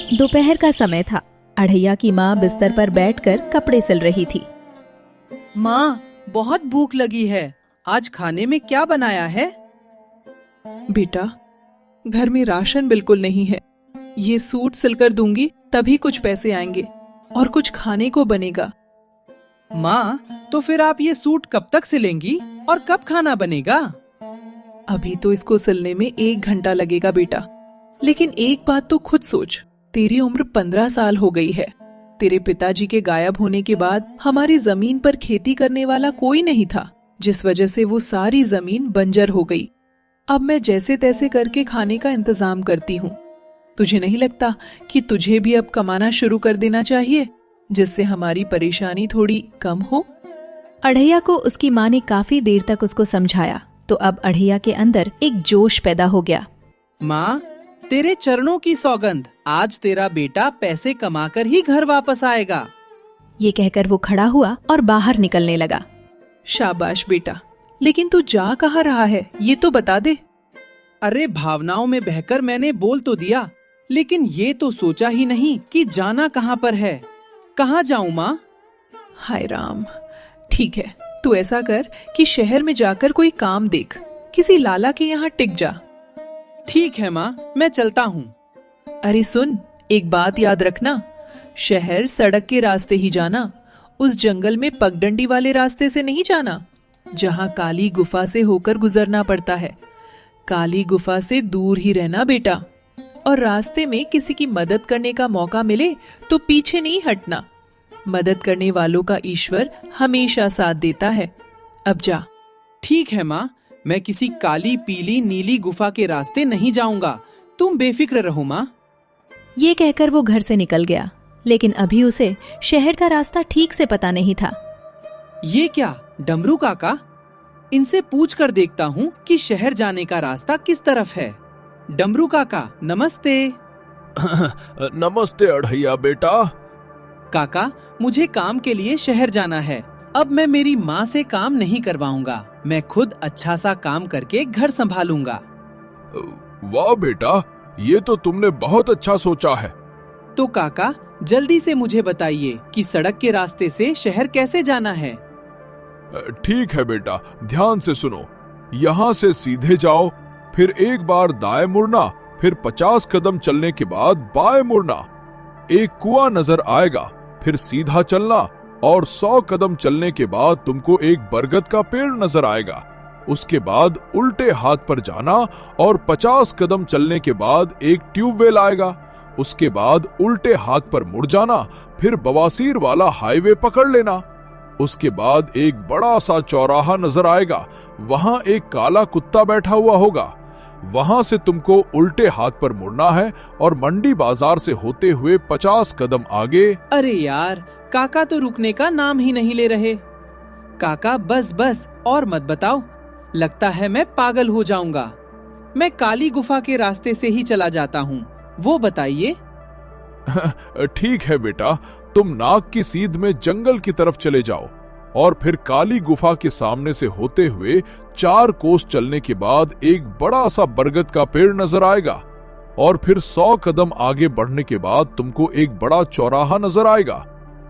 दोपहर का समय था। अढ़ैया की माँ बिस्तर पर बैठकर कपड़े सिल रही थी। माँ, बहुत भूख लगी है। आज खाने में क्या बनाया है? बेटा, घर में राशन बिल्कुल नहीं है। ये सूट सिलकर दूंगी तभी कुछ पैसे आएंगे और कुछ खाने को बनेगा। माँ, तो फिर आप ये सूट कब तक सिलेंगी और कब खाना बनेगा? अभी तो इसको सिलने में 1 घंटा लगेगा बेटा, लेकिन एक बात तो खुद सोच, तेरी उम्र 15 साल हो गई है। तेरे पिताजी के गायब होने के बाद हमारी जमीन पर खेती करने वाला कोई नहीं था, जिस वजह से वो सारी जमीन बंजर हो गई। अब मैं जैसे तैसे करके खाने का इंतजाम करती हूँ। तुझे नहीं लगता कि तुझे भी अब कमाना शुरू कर देना चाहिए, जिससे हमारी परेशानी थोड़ी कम हो? अढ़ैया को उसकी माँ ने काफी देर तक उसको समझाया, तो अब अढ़ैया के अंदर एक जोश पैदा हो गया। माँ, तेरे चरणों की सौगंध, आज तेरा बेटा पैसे कमाकर ही घर वापस आएगा। ये कहकर वो खड़ा हुआ और बाहर निकलने लगा। शाबाश बेटा, लेकिन तू जा कहाँ रहा है, ये तो बता दे। अरे भावनाओं में बहकर मैंने बोल तो दिया, लेकिन ये तो सोचा ही नहीं कि जाना कहाँ पर है। कहाँ जाऊँ माँ? हाय राम, ठीक है, तू ऐसा कर कि शहर में जाकर कोई काम देख, किसी लाला के यहाँ टिक जा। ठीक है माँ, मैं चलता हूँ। अरे सुन, एक बात याद रखना, शहर सड़क के रास्ते ही जाना, उस जंगल में पगडंडी वाले रास्ते से नहीं जाना, जहाँ काली गुफा से होकर गुजरना पड़ता है। काली गुफा से दूर ही रहना बेटा, और रास्ते में किसी की मदद करने का मौका मिले तो पीछे नहीं हटना। मदद करने वालों का ईश्वर हमेशा साथ देता है। अब जा। ठीक है माँ, मैं किसी काली पीली नीली गुफा के रास्ते नहीं जाऊंगा, तुम बेफिक्र रहो माँ। ये कहकर वो घर से निकल गया, लेकिन अभी उसे शहर का रास्ता ठीक से पता नहीं था। ये क्या, डमरू काका? इनसे पूछ कर देखता हूँ कि शहर जाने का रास्ता किस तरफ है। डमरू काका, नमस्ते। नमस्ते अढ़ैया बेटा। काका, मुझे काम के लिए शहर जाना है। अब मैं मेरी माँ से काम नहीं करवाऊंगा, मैं खुद अच्छा सा काम करके घर संभालूंगा। वाह बेटा, ये तो तुमने बहुत अच्छा सोचा है। तो काका, जल्दी से मुझे बताइए कि सड़क के रास्ते से शहर कैसे जाना है। ठीक है बेटा, ध्यान से सुनो। यहाँ से सीधे जाओ, फिर एक बार दाएं मुड़ना, फिर 50 कदम चलने के बाद बाएं मुड़ना। एक कुआं नजर आएगा, फिर सीधा चलना और 100 कदम चलने के बाद तुमको एक बरगद का पेड़ नजर आएगा। उसके बाद उल्टे हाथ पर जाना और 50 कदम चलने के बाद एक ट्यूबवेल आएगा। उसके बाद उल्टे हाथ पर मुड़ जाना, फिर बवासीर वाला हाईवे पकड़ लेना। उसके बाद एक बड़ा सा चौराहा नजर आएगा, वहां एक काला कुत्ता बैठा हुआ होगा। वहां से तुमको उल्टे हाथ पर मुड़ना है और मंडी बाजार से होते हुए 50 कदम आगे। अरे यार, काका तो रुकने का नाम ही नहीं ले रहे। काका बस बस और मत बताओ, लगता है मैं पागल हो जाऊंगा। मैं काली गुफा के रास्ते से ही चला जाता हूँ, वो बताइए। ठीक है बेटा, तुम नाक की सीध में जंगल की तरफ चले जाओ और फिर काली गुफा के सामने से होते हुए 4 कोस चलने के बाद एक बड़ा सा बरगद का पेड़ नजर आएगा और फिर 100 कदम आगे बढ़ने के बाद तुमको एक बड़ा चौराहा नजर आएगा।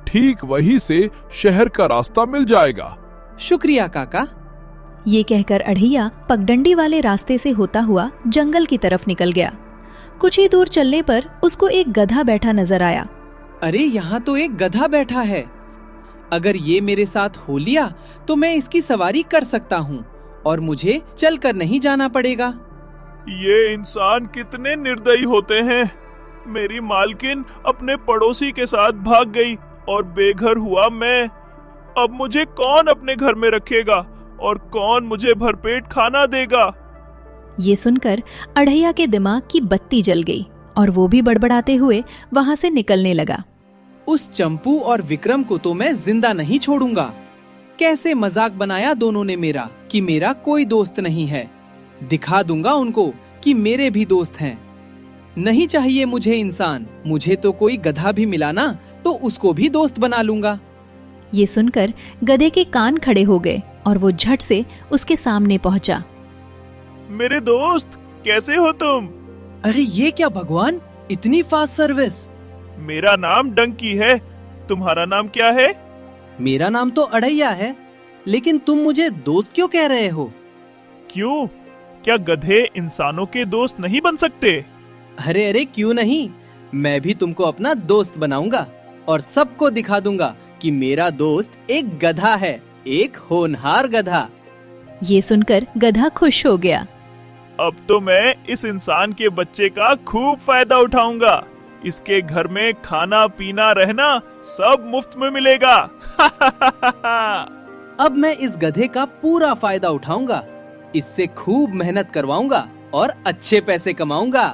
ठीक वहीं से शहर का रास्ता मिल जाएगा। शुक्रिया काका। ये कहकर अढ़ैया पगडंडी वाले रास्ते से होता हुआ जंगल की तरफ निकल गया। कुछ ही दूर चलने पर उसको एक गधा बैठा नजर आया। अरे यहाँ तो एक गधा बैठा है। अगर ये मेरे साथ हो लिया तो मैं इसकी सवारी कर सकता हूँ और मुझे चलकर नहीं जाना पड़ेगा। ये इंसान कितने निर्दयी होते हैं। मेरी मालकिन अपने पड़ोसी के साथ भाग गई और बेघर हुआ मैं। अब मुझे कौन अपने घर में रखेगा और कौन मुझे भरपेट खाना देगा? ये सुनकर अढ़ैया के दिमाग की बत्ती जल गई और वो भी बड़बड़ाते हुए वहां से निकलने लगा। उस चंपू और विक्रम को तो मैं जिंदा नहीं छोड़ूंगा। कैसे मजाक बनाया दोनों ने मेरा कि मेरा कोई दोस्त नहीं है। दिखा दूंगा उनको कि मेरे भी दोस्त हैं। नहीं चाहिए मुझे इंसान, मुझे तो कोई गधा भी मिला ना तो उसको भी दोस्त बना लूंगा। ये सुनकर गधे के कान खड़े हो गए और वो झट से उसके सामने पहुंचा। मेरे दोस्त, कैसे हो तुम? अरे ये क्या भगवान, इतनी फास्ट सर्विस। मेरा नाम डंकी है, तुम्हारा नाम क्या है? मेरा नाम तो अड़ैया है, लेकिन तुम मुझे दोस्त क्यों कह रहे हो? क्यों, क्या गधे इंसानों के दोस्त नहीं बन सकते? अरे अरे क्यों नहीं, मैं भी तुमको अपना दोस्त बनाऊंगा और सबको दिखा दूंगा कि मेरा दोस्त एक गधा है, एक होनहार गधा। ये सुनकर गधा खुश हो गया। अब तो मैं इस इंसान के बच्चे का खूब फायदा उठाऊंगा। इसके घर में खाना पीना रहना सब मुफ्त में मिलेगा। अब मैं इस गधे का पूरा फायदा उठाऊंगा, इससे खूब मेहनत करवाऊंगा और अच्छे पैसे कमाऊंगा।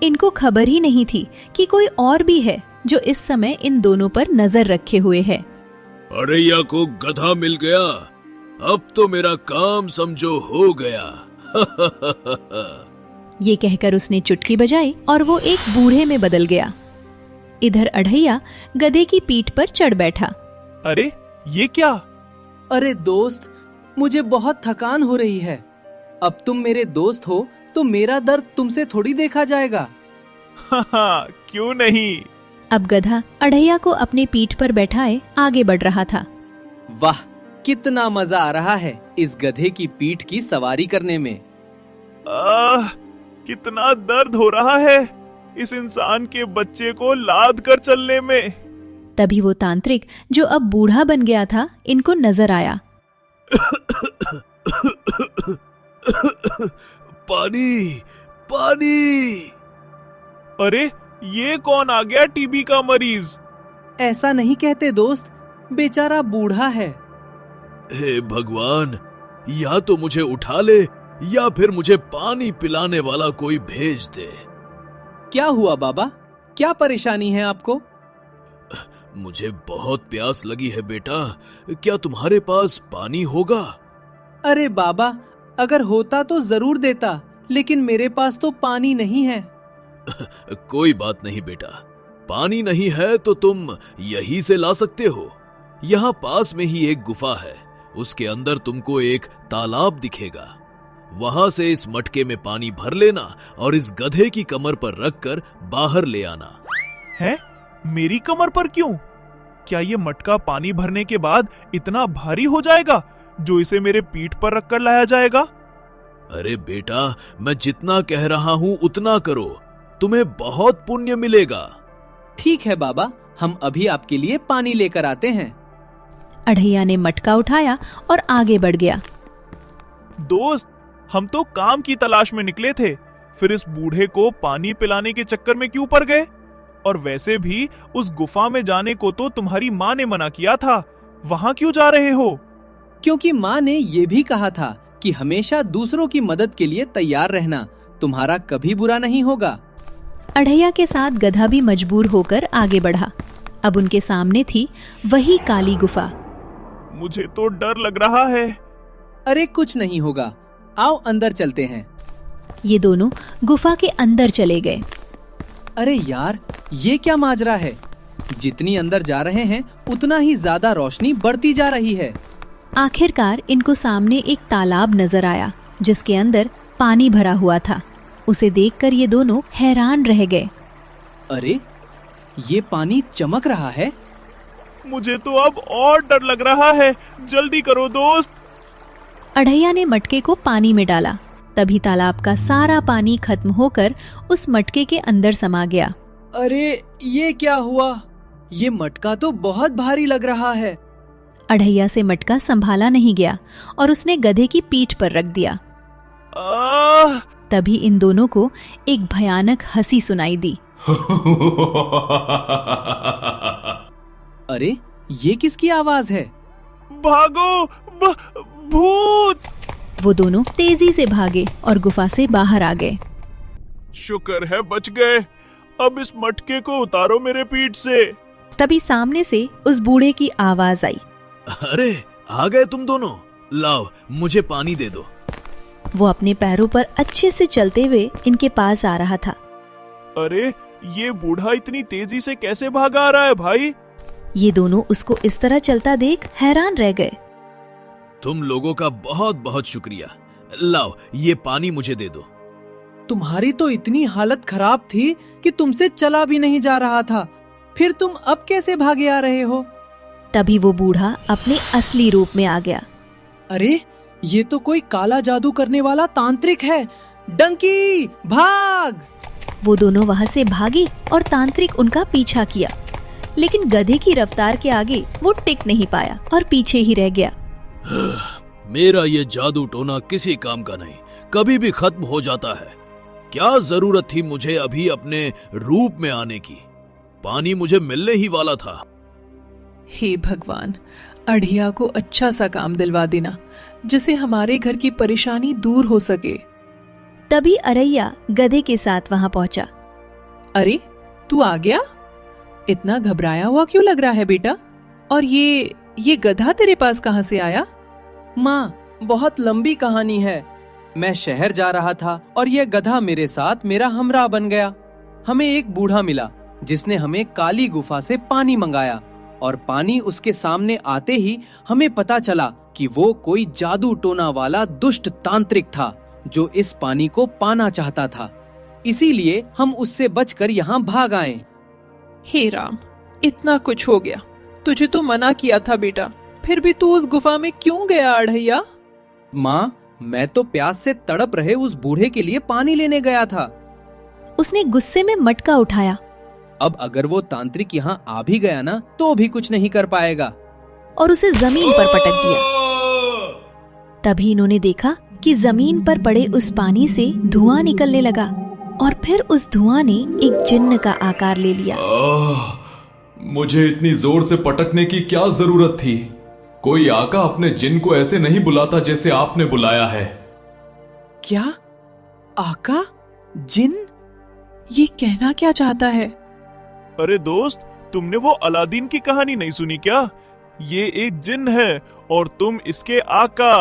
इनको खबर ही नहीं थी कि कोई और भी है जो इस समय इन दोनों पर नजर रखे हुए है। अरैया को गधा मिल गया, अब तो मेरा काम समझो हो गया। ये कहकर उसने चुटकी बजाई और वो एक बूढ़े में बदल गया। इधर अढ़ैया गधे की पीठ पर चढ़ बैठा। अरे ये क्या? अरे दोस्त, मुझे बहुत थकान हो रही है। अब तुम मेरे दोस्त हो तो मेरा दर्द तुमसे थोड़ी देखा जाएगा। क्यों नहीं। अब गधा अढ़ैया को अपने पीठ पर बैठाए आगे बढ़ रहा था। वाह, कितना मजा आ रहा है इस गधे की पीठ की सवारी करने में। कितना दर्द हो रहा है इस इंसान के बच्चे को लाद कर चलने में। तभी वो तांत्रिक जो अब बूढ़ा बन गया था इनको नजर आया। पानी, पानी। अरे ये कौन आ गया? टीबी का मरीज। ऐसा नहीं कहते दोस्त, बेचारा बूढ़ा है। हे भगवान, या तो मुझे उठा ले या फिर मुझे पानी पिलाने वाला कोई भेज दे। क्या हुआ बाबा, क्या परेशानी है आपको? मुझे बहुत प्यास लगी है बेटा, क्या तुम्हारे पास पानी होगा? अरे बाबा, अगर होता तो जरूर देता, लेकिन मेरे पास तो पानी नहीं है। कोई बात नहीं बेटा, पानी नहीं है तो तुम यहीं से ला सकते हो। यहाँ पास में ही एक गुफा है, उसके अंदर तुमको एक तालाब दिखेगा। वहां से इस मटके में पानी भर लेना और इस गधे की कमर पर रखकर बाहर ले आना। है? मेरी कमर पर क्यों? क्या ये मटका पानी भरने के बाद इतना भारी हो जाएगा जो इसे मेरे पीठ पर रखकर लाया जाएगा? अरे बेटा, मैं जितना कह रहा हूं उतना करो, तुम्हें बहुत पुण्य मिलेगा। ठीक है बाबा, हम अभी आपके लिए पानी लेकर आते हैं। अढ़ैया ने मटका उठाया और आगे बढ़ गया। दोस्त, हम तो काम की तलाश में निकले थे, फिर इस बूढ़े को पानी पिलाने के चक्कर में क्यों पड़ गए? और वैसे भी उस गुफा में जाने को तो तुम्हारी माँ ने मना किया था, वहां क्यों जा रहे हो? क्योंकि माँ ने ये भी कहा था कि हमेशा दूसरों की मदद के लिए तैयार रहना, तुम्हारा कभी बुरा नहीं होगा। अढ़ैया के साथ गधा भी मजबूर होकर आगे बढ़ा। अब उनके सामने थी वही काली गुफा। मुझे तो डर लग रहा है। अरे कुछ नहीं होगा, आओ अंदर चलते हैं। ये दोनों गुफा के अंदर चले गए। अरे यार, ये क्या माजरा है? जितनी अंदर जा रहे हैं उतना ही ज्यादा रोशनी बढ़ती जा रही है। आखिरकार इनको सामने एक तालाब नजर आया जिसके अंदर पानी भरा हुआ था। उसे देखकर ये दोनों हैरान रह गए। अरे, ये पानी चमक रहा है। मुझे तो अब और डर लग रहा है, जल्दी करो दोस्त। अढ़ैया ने मटके को पानी में डाला, तभी तालाब का सारा पानी खत्म होकर उस मटके के अंदर समा गया। अरे ये क्या हुआ? ये मटका तो बहुत भारी लग रहा है। अढ़ैया से मटका संभाला नहीं गया और उसने गधे की पीठ पर रख दिया। तभी इन दोनों को एक भयानक हंसी सुनाई दी। अरे ये किसकी आवाज है? भागो, भूत! वो दोनों तेजी से भागे और गुफा से बाहर आ गए। शुक्र है बच गए। अब इस मटके को उतारो मेरे पीठ से। तभी सामने से उस बूढ़े की आवाज आई। अरे आ गए तुम दोनों, लाओ मुझे पानी दे दो। वो अपने पैरों पर अच्छे से चलते हुए इनके पास आ रहा था। अरे ये बूढ़ा इतनी तेजी से कैसे भागा आ रहा है भाई? ये दोनों उसको इस तरह चलता देख हैरान रह गए। तुम लोगों का बहुत बहुत शुक्रिया, लाओ ये पानी मुझे दे दो। तुम्हारी तो इतनी हालत खराब थी कि तुमसे चला भी नहीं जा रहा था, फिर तुम अब कैसे भागे आ रहे हो? तभी वो बूढ़ा अपने असली रूप में आ गया। अरे ये तो कोई काला जादू करने वाला तांत्रिक है। डंकी भाग! वो दोनों वहां से भागे और तांत्रिक उनका पीछा किया, लेकिन गधे की रफ्तार के आगे वो टिक नहीं पाया और पीछे ही रह गया। मेरा ये जादू टोना किसी काम का नहीं, कभी भी खत्म हो जाता है। क्या जरूरत थी मुझे अभी अपने रूप में आने की? पानी मुझे मिलने ही वाला था। हे भगवान, अढ़िया को अच्छा सा काम दिलवा देना जिससे हमारे घर की परेशानी दूर हो सके। तभी अरैया गधे के साथ वहां पहुंचा। अरे तू आ गया? इतना घबराया हुआ क्यों लग रहा है बेटा? और ये गधा तेरे पास कहां से आया? माँ, बहुत लंबी कहानी है। मैं शहर जा रहा था और यह गधा मेरे साथ मेरा हमराह बन गया। हमें एक बूढ़ा मिला जिसने हमें काली गुफा से पानी मंगाया, और पानी उसके सामने आते ही हमें पता चला कि वो कोई जादू टोना वाला दुष्ट तांत्रिक था जो इस पानी को पाना चाहता था। इसीलिए हम उससे बचकर यहाँ भाग आए। हे राम, इतना कुछ हो गया। तुझे तो मना किया था बेटा, फिर भी तू उस गुफा में क्यों गया अढ़ैया? माँ, मैं तो प्यास से तड़प रहे उस बूढ़े के लिए पानी लेने गया था। उसने गुस्से में मटका उठाया। अब अगर वो तांत्रिक यहाँ आ भी गया ना तो भी कुछ नहीं कर पाएगा, और उसे जमीन पर पटक दिया। तभी इन्होंने देखा कि जमीन पर पड़े उस पानी से धुआं निकलने लगा, और फिर उस धुआं ने एक जिन्न का आकार ले लिया। मुझे इतनी जोर से पटकने की क्या जरूरत थी? कोई आका अपने जिन को ऐसे नहीं बुलाता जैसे आपने बुलाया है। क्या? आका? जिन? ये कहना क्या चाहता है? अरे दोस्त, तुमने वो अलादीन की कहानी नहीं सुनी क्या? ये एक जिन है और तुम इसके आका।